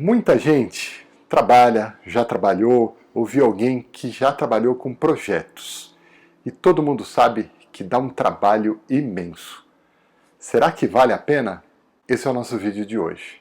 Muita gente trabalha, já trabalhou, ou viu alguém que já trabalhou com projetos. E todo mundo sabe que dá um trabalho imenso. Será que vale a pena? Esse é o nosso vídeo de hoje.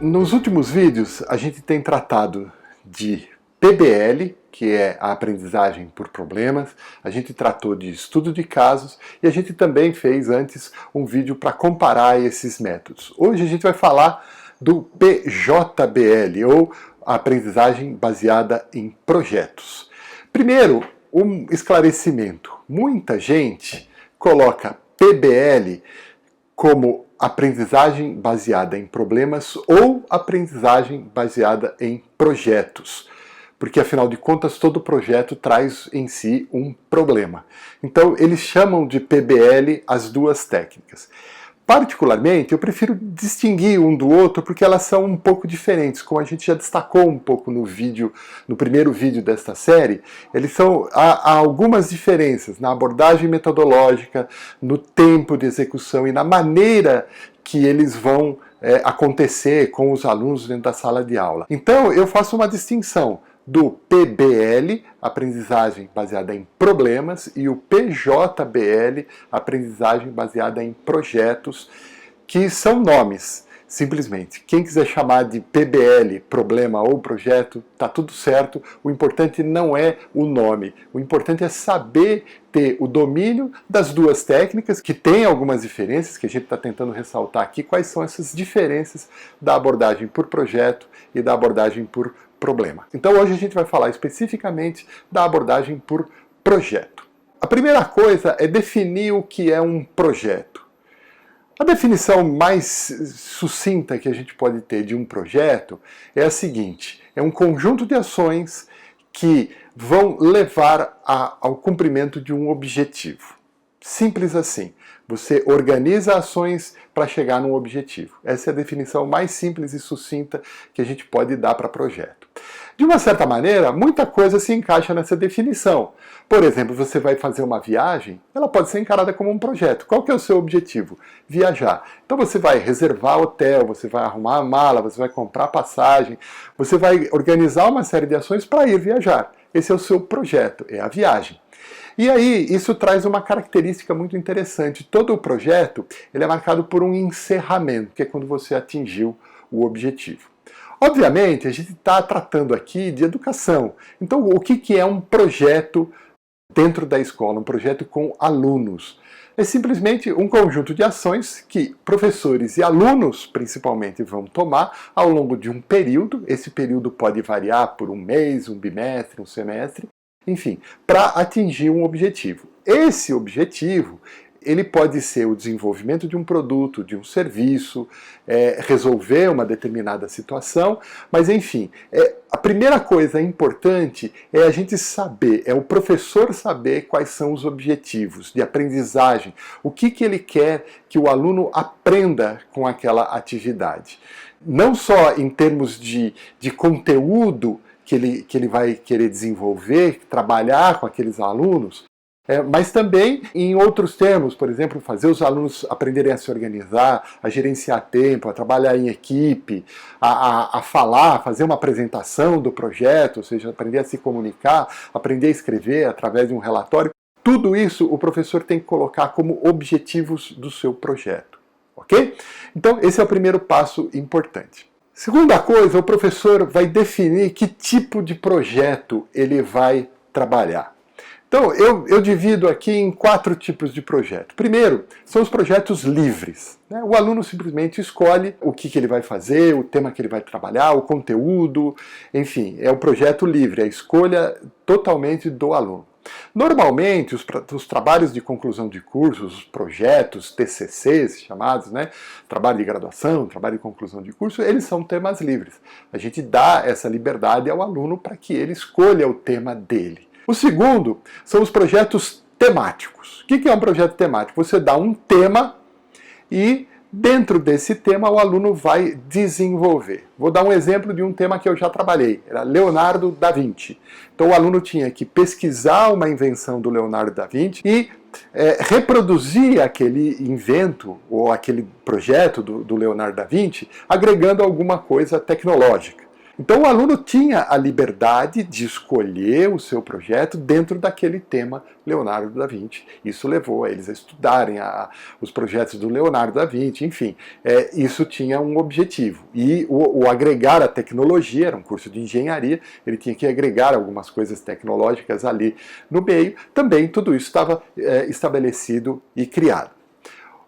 Nos últimos vídeos, a gente tem tratado de PBL, que é a aprendizagem por problemas, a gente tratou de estudo de casos e a gente também fez antes um vídeo para comparar esses métodos. Hoje a gente vai falar do PJBL, ou aprendizagem baseada em projetos. Primeiro, um esclarecimento. Muita gente coloca PBL como aprendizagem baseada em problemas ou aprendizagem baseada em projetos. Porque, afinal de contas, todo projeto traz em si um problema. Então, eles chamam de PBL as duas técnicas. Particularmente, eu prefiro distinguir um do outro porque elas são um pouco diferentes. Como a gente já destacou um pouco no primeiro vídeo desta série, há algumas diferenças na abordagem metodológica, no tempo de execução e na maneira que eles vão acontecer com os alunos dentro da sala de aula. Então, eu faço uma distinção do PBL, aprendizagem baseada em problemas, e o PJBL, aprendizagem baseada em projetos, que são nomes, simplesmente. Quem quiser chamar de PBL, problema ou projeto, tá tudo certo. O importante não é o nome, o importante é saber ter o domínio das duas técnicas, que tem algumas diferenças, que a gente está tentando ressaltar aqui, quais são essas diferenças da abordagem por projeto e da abordagem por problema. Então hoje a gente vai falar especificamente da abordagem por projeto. A primeira coisa é definir o que é um projeto. A definição mais sucinta que a gente pode ter de um projeto é a seguinte: é um conjunto de ações que vão levar ao cumprimento de um objetivo. Simples assim. Você organiza ações para chegar num objetivo. Essa é a definição mais simples e sucinta que a gente pode dar para projeto. De uma certa maneira, muita coisa se encaixa nessa definição. Por exemplo, você vai fazer uma viagem, ela pode ser encarada como um projeto. Qual que é o seu objetivo? Viajar. Então você vai reservar hotel, você vai arrumar a mala, você vai comprar passagem, você vai organizar uma série de ações para ir viajar. Esse é o seu projeto, é a viagem. E aí, isso traz uma característica muito interessante. Todo o projeto ele é marcado por um encerramento, que é quando você atingiu o objetivo. Obviamente, a gente está tratando aqui de educação. Então, o que é um projeto dentro da escola, um projeto com alunos? É simplesmente um conjunto de ações que professores e alunos, principalmente, vão tomar ao longo de um período. Esse período pode variar por um mês, um bimestre, um semestre, enfim, para atingir um objetivo. Esse objetivo, ele pode ser o desenvolvimento de um produto, de um serviço, resolver uma determinada situação, mas enfim, a primeira coisa importante é a gente saber, é o professor saber quais são os objetivos de aprendizagem, o que ele quer que o aluno aprenda com aquela atividade. Não só em termos de conteúdo que ele vai querer desenvolver, trabalhar com aqueles alunos, mas também em outros termos, por exemplo, fazer os alunos aprenderem a se organizar, a gerenciar tempo, a trabalhar em equipe, a falar, fazer uma apresentação do projeto, ou seja, aprender a se comunicar, aprender a escrever através de um relatório. Tudo isso o professor tem que colocar como objetivos do seu projeto, ok? Então esse é o primeiro passo importante. Segunda coisa, o professor vai definir que tipo de projeto ele vai trabalhar. Então, eu divido aqui em 4 tipos de projeto. Primeiro, são os projetos livres, né? O aluno simplesmente escolhe o que ele vai fazer, o tema que ele vai trabalhar, o conteúdo, enfim, é o projeto livre, a escolha totalmente do aluno. Normalmente, os trabalhos de conclusão de cursos, os projetos, TCCs chamados, né, trabalho de graduação, trabalho de conclusão de curso, eles são temas livres. A gente dá essa liberdade ao aluno para que ele escolha o tema dele. O segundo são os projetos temáticos. O que é um projeto temático? Você dá um tema e dentro desse tema o aluno vai desenvolver. Vou dar um exemplo de um tema que eu já trabalhei, era Leonardo da Vinci. Então o aluno tinha que pesquisar uma invenção do Leonardo da Vinci e reproduzir aquele invento ou aquele projeto do Leonardo da Vinci agregando alguma coisa tecnológica. Então o aluno tinha a liberdade de escolher o seu projeto dentro daquele tema Leonardo da Vinci. Isso levou a eles a estudarem os projetos do Leonardo da Vinci, enfim, isso tinha um objetivo. E o agregar a tecnologia, era um curso de engenharia, ele tinha que agregar algumas coisas tecnológicas ali no meio, também tudo isso estava estabelecido e criado.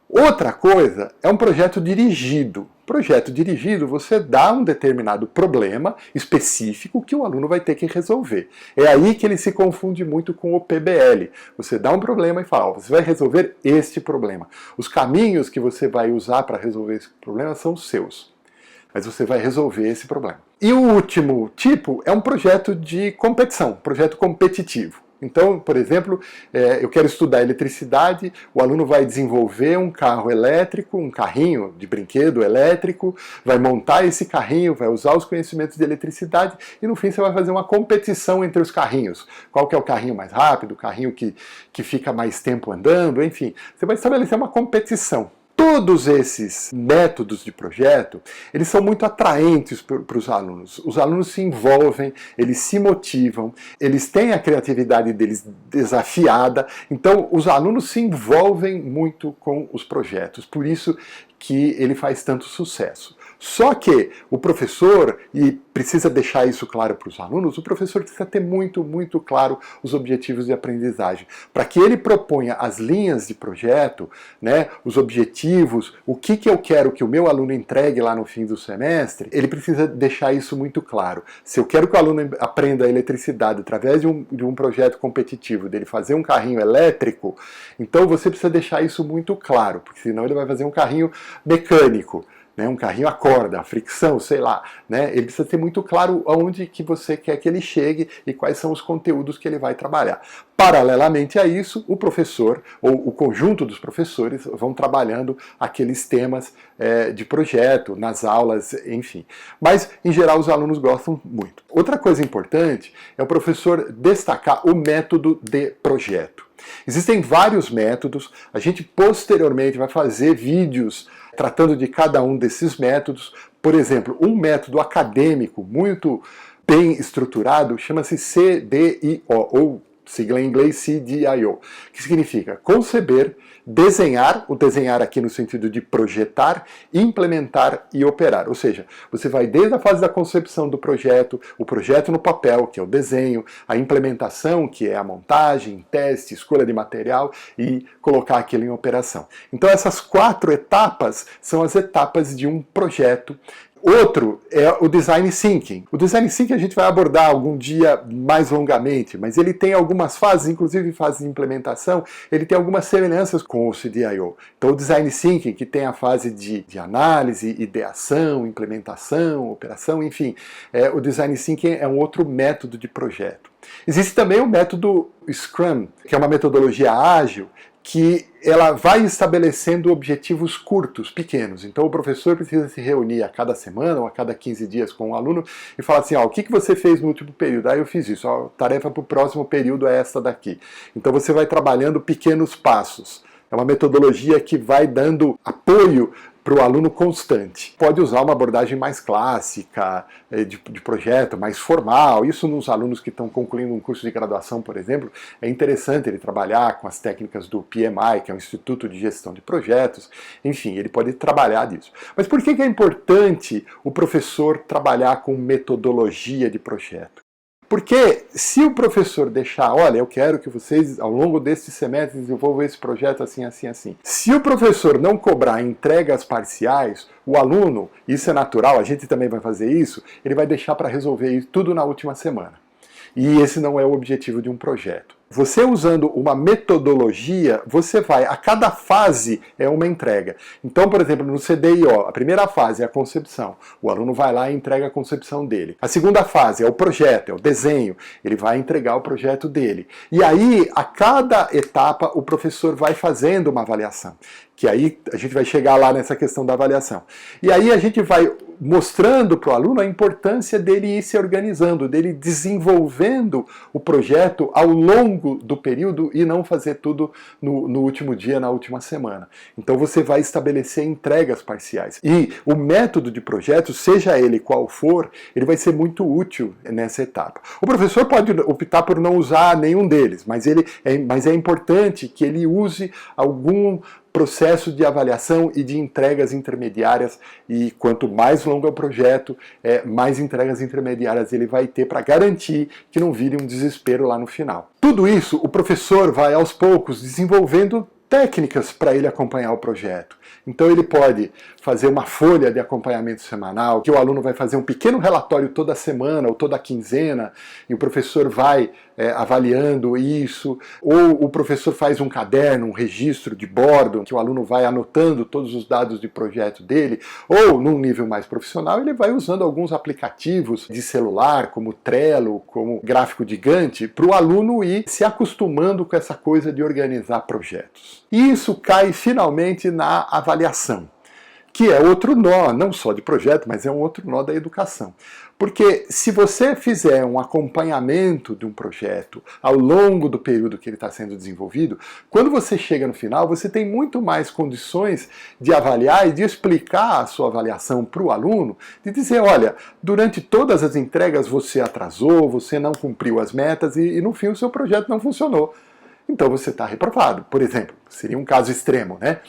Outra coisa é um projeto dirigido. Projeto dirigido, você dá um determinado problema específico que o aluno vai ter que resolver. É aí que ele se confunde muito com o PBL. Você dá um problema e fala, você vai resolver este problema. Os caminhos que você vai usar para resolver esse problema são seus. Mas você vai resolver esse problema. E o último tipo é um projeto de competição, projeto competitivo. Então, por exemplo, eu quero estudar eletricidade, o aluno vai desenvolver um carro elétrico, um carrinho de brinquedo elétrico, vai montar esse carrinho, vai usar os conhecimentos de eletricidade e no fim você vai fazer uma competição entre os carrinhos. Qual que é o carrinho mais rápido, o carrinho que fica mais tempo andando, enfim. Você vai estabelecer uma competição. Todos esses métodos de projeto, eles são muito atraentes para os alunos. Os alunos se envolvem, eles se motivam, eles têm a criatividade deles desafiada, então os alunos se envolvem muito com os projetos, por isso que ele faz tanto sucesso. Só que o professor, e precisa deixar isso claro para os alunos, o professor precisa ter muito, muito claro os objetivos de aprendizagem. Para que ele proponha as linhas de projeto, né, os objetivos, o que eu quero que o meu aluno entregue lá no fim do semestre, ele precisa deixar isso muito claro. Se eu quero que o aluno aprenda a eletricidade através de um projeto competitivo, dele fazer um carrinho elétrico, então você precisa deixar isso muito claro, porque senão ele vai fazer um carrinho mecânico. Um carrinho a corda, a fricção, sei lá, né? Ele precisa ter muito claro aonde que você quer que ele chegue e quais são os conteúdos que ele vai trabalhar. Paralelamente a isso, o professor, ou o conjunto dos professores, vão trabalhando aqueles temas de projeto, nas aulas, enfim. Mas, em geral, os alunos gostam muito. Outra coisa importante é o professor destacar o método de projeto. Existem vários métodos, a gente posteriormente vai fazer vídeos tratando de cada um desses métodos. Por exemplo, um método acadêmico muito bem estruturado chama-se CDIO, ou sigla em inglês CDIO, que significa conceber, desenhar, o desenhar aqui no sentido de projetar, implementar e operar. Ou seja, você vai desde a fase da concepção do projeto, o projeto no papel, que é o desenho, a implementação, que é a montagem, teste, escolha de material e colocar aquilo em operação. Então essas 4 etapas são as etapas de um projeto. Outro é o Design Thinking. O Design Thinking a gente vai abordar algum dia mais longamente, mas ele tem algumas fases, inclusive fases de implementação, ele tem algumas semelhanças com o CDIO. Então o Design Thinking, que tem a fase de análise, ideação, implementação, operação, enfim, o Design Thinking é um outro método de projeto. Existe também o método Scrum, que é uma metodologia ágil, que ela vai estabelecendo objetivos curtos, pequenos. Então o professor precisa se reunir a cada semana ou a cada 15 dias com o aluno e falar assim, o que você fez no último período? Eu fiz isso, a tarefa para o próximo período é esta daqui. Então você vai trabalhando pequenos passos. É uma metodologia que vai dando apoio para o aluno constante. Pode usar uma abordagem mais clássica, de projeto, mais formal. Isso nos alunos que estão concluindo um curso de graduação, por exemplo, é interessante ele trabalhar com as técnicas do PMI, que é o Instituto de Gestão de Projetos. Enfim, ele pode trabalhar disso. Mas por que é importante o professor trabalhar com metodologia de projeto? Porque se o professor deixar, olha, eu quero que vocês, ao longo deste semestre, desenvolvam esse projeto assim, assim, assim. Se o professor não cobrar entregas parciais, o aluno, isso é natural, a gente também vai fazer isso, ele vai deixar para resolver isso tudo na última semana. E esse não é o objetivo de um projeto. Você usando uma metodologia, você vai, a cada fase é uma entrega. Então, por exemplo, no CDIO, a primeira fase é a concepção. O aluno vai lá e entrega a concepção dele. A segunda fase é o projeto, é o desenho. Ele vai entregar o projeto dele. E aí, a cada etapa, o professor vai fazendo uma avaliação. Que aí a gente vai chegar lá nessa questão da avaliação. E aí a gente vai mostrando para o aluno a importância dele ir se organizando, dele desenvolvendo o projeto ao longo do período e não fazer tudo no último dia, na última semana. Então você vai estabelecer entregas parciais. E o método de projeto, seja ele qual for, ele vai ser muito útil nessa etapa. O professor pode optar por não usar nenhum deles, mas é importante que ele use algum processo de avaliação e de entregas intermediárias, e quanto mais longo é o projeto, mais entregas intermediárias ele vai ter para garantir que não vire um desespero lá no final. Tudo isso o professor vai aos poucos desenvolvendo técnicas para ele acompanhar o projeto. Então ele pode fazer uma folha de acompanhamento semanal, que o aluno vai fazer um pequeno relatório toda semana ou toda quinzena, e o professor vai avaliando isso, ou o professor faz um caderno, um registro de bordo, que o aluno vai anotando todos os dados de projeto dele, ou num nível mais profissional ele vai usando alguns aplicativos de celular, como Trello, como Gráfico Gigante, para o aluno ir se acostumando com essa coisa de organizar projetos. E isso cai finalmente na avaliação, que é outro nó, não só de projeto, mas é um outro nó da educação. Porque se você fizer um acompanhamento de um projeto ao longo do período que ele está sendo desenvolvido, quando você chega no final, você tem muito mais condições de avaliar e de explicar a sua avaliação para o aluno, de dizer, olha, durante todas as entregas você atrasou, você não cumpriu as metas e no fim o seu projeto não funcionou. Então você está reprovado, por exemplo. Seria um caso extremo, né?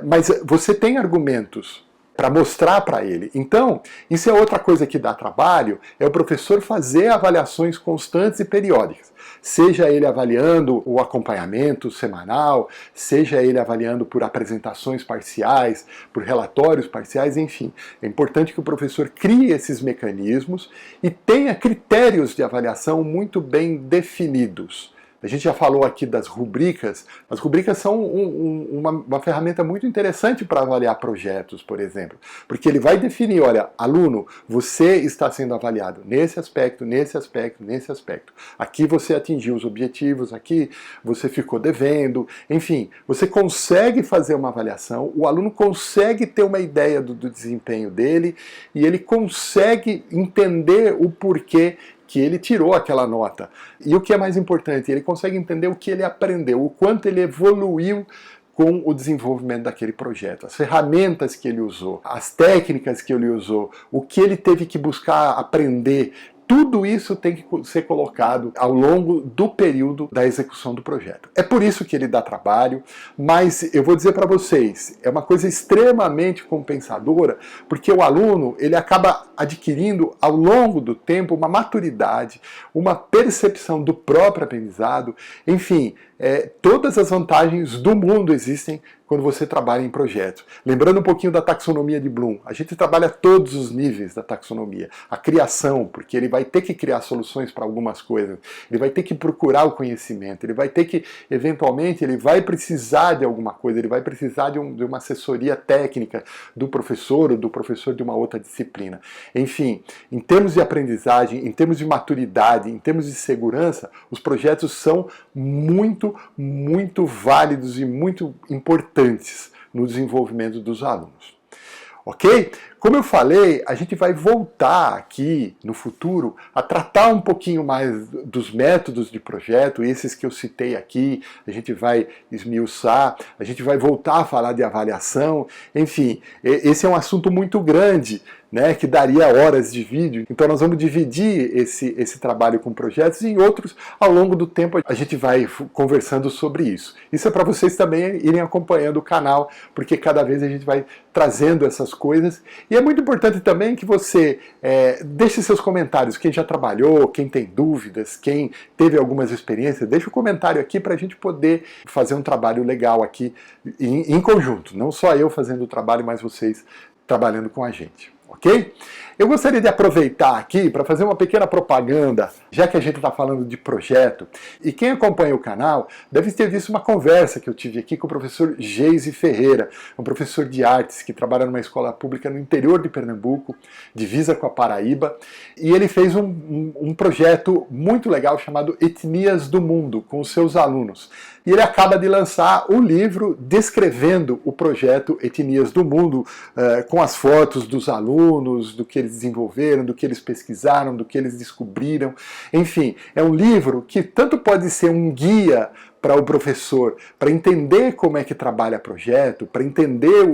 Mas você tem argumentos para mostrar para ele. Então, isso é outra coisa que dá trabalho, é o professor fazer avaliações constantes e periódicas. Seja ele avaliando o acompanhamento semanal, seja ele avaliando por apresentações parciais, por relatórios parciais, enfim. É importante que o professor crie esses mecanismos e tenha critérios de avaliação muito bem definidos. A gente já falou aqui das rubricas. As rubricas são uma ferramenta muito interessante para avaliar projetos, por exemplo. Porque ele vai definir, olha, aluno, você está sendo avaliado nesse aspecto, nesse aspecto, nesse aspecto. Aqui você atingiu os objetivos, aqui você ficou devendo. Enfim, você consegue fazer uma avaliação, o aluno consegue ter uma ideia do desempenho dele e ele consegue entender o porquê que ele tirou aquela nota. E o que é mais importante, ele consegue entender o que ele aprendeu, o quanto ele evoluiu com o desenvolvimento daquele projeto, as ferramentas que ele usou, as técnicas que ele usou, o que ele teve que buscar aprender. Tudo isso tem que ser colocado ao longo do período da execução do projeto. É por isso que ele dá trabalho, mas eu vou dizer para vocês, é uma coisa extremamente compensadora, porque o aluno ele acaba adquirindo ao longo do tempo uma maturidade, uma percepção do próprio aprendizado, enfim, todas as vantagens do mundo existem quando você trabalha em projetos. Lembrando um pouquinho da taxonomia de Bloom, a gente trabalha todos os níveis da taxonomia. A criação, porque ele vai ter que criar soluções para algumas coisas, ele vai ter que procurar o conhecimento, ele vai ter que, eventualmente, ele vai precisar de alguma coisa, ele vai precisar de uma assessoria técnica do professor ou do professor de uma outra disciplina. Enfim, em termos de aprendizagem, em termos de maturidade, em termos de segurança, os projetos são muito, muito válidos e muito importantes no desenvolvimento dos alunos. Ok? Como eu falei, a gente vai voltar aqui no futuro a tratar um pouquinho mais dos métodos de projeto, esses que eu citei aqui, a gente vai esmiuçar, a gente vai voltar a falar de avaliação, enfim, esse é um assunto muito grande, né, que daria horas de vídeo, então nós vamos dividir esse trabalho com projetos e em outros, ao longo do tempo, a gente vai conversando sobre isso. Isso é para vocês também irem acompanhando o canal, porque cada vez a gente vai trazendo essas coisas. E é muito importante também que você deixe seus comentários, quem já trabalhou, quem tem dúvidas, quem teve algumas experiências, deixe um comentário aqui para a gente poder fazer um trabalho legal aqui em conjunto. Não só eu fazendo o trabalho, mas vocês trabalhando com a gente. ok? Eu gostaria de aproveitar aqui para fazer uma pequena propaganda, já que a gente está falando de projeto, e quem acompanha o canal deve ter visto uma conversa que eu tive aqui com o professor Geise Ferreira, um professor de artes que trabalha numa escola pública no interior de Pernambuco, divisa com a Paraíba, e ele fez um projeto muito legal chamado Etnias do Mundo, com os seus alunos. E ele acaba de lançar um livro descrevendo o projeto Etnias do Mundo, com as fotos dos alunos, do que eles desenvolveram, do que eles pesquisaram, do que eles descobriram. Enfim, é um livro que tanto pode ser um guia para o professor, para entender como é que trabalha projeto, para entender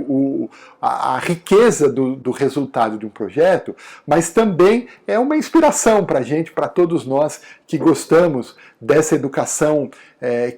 a riqueza do resultado de um projeto, mas também é uma inspiração para a gente, para todos nós que gostamos dessa educação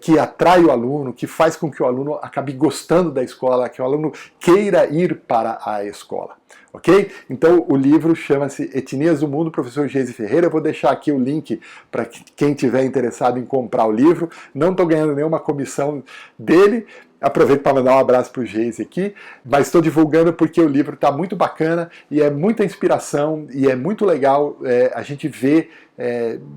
que atrai o aluno, que faz com que o aluno acabe gostando da escola, que o aluno queira ir para a escola. Ok? Então o livro chama-se Etnias do Mundo, professor Geise Ferreira. Eu vou deixar aqui o link para quem tiver interessado em comprar o livro. Não estou ganhando nenhuma comissão dele. Aproveito para mandar um abraço para o Geise aqui, mas estou divulgando porque o livro está muito bacana e é muita inspiração e é muito legal a gente ver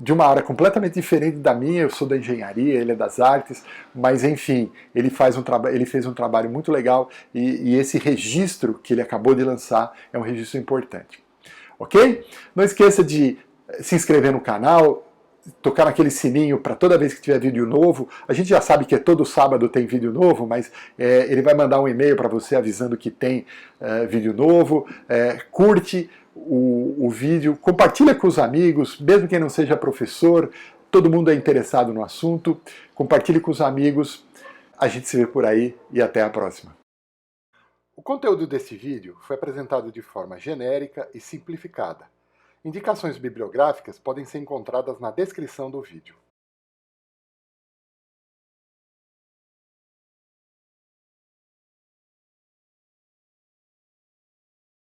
de uma área completamente diferente da minha. Eu sou da engenharia, ele é das artes, mas enfim, ele fez um trabalho muito legal e esse registro que ele acabou de lançar é um registro importante. Ok? Não esqueça de se inscrever no canal, tocar naquele sininho para toda vez que tiver vídeo novo. A gente já sabe que todo sábado tem vídeo novo, mas ele vai mandar um e-mail para você avisando que tem vídeo novo. Curte o vídeo, compartilha com os amigos, mesmo quem não seja professor, todo mundo é interessado no assunto. Compartilhe com os amigos. A gente se vê por aí e até a próxima. O conteúdo desse vídeo foi apresentado de forma genérica e simplificada. Indicações bibliográficas podem ser encontradas na descrição do vídeo.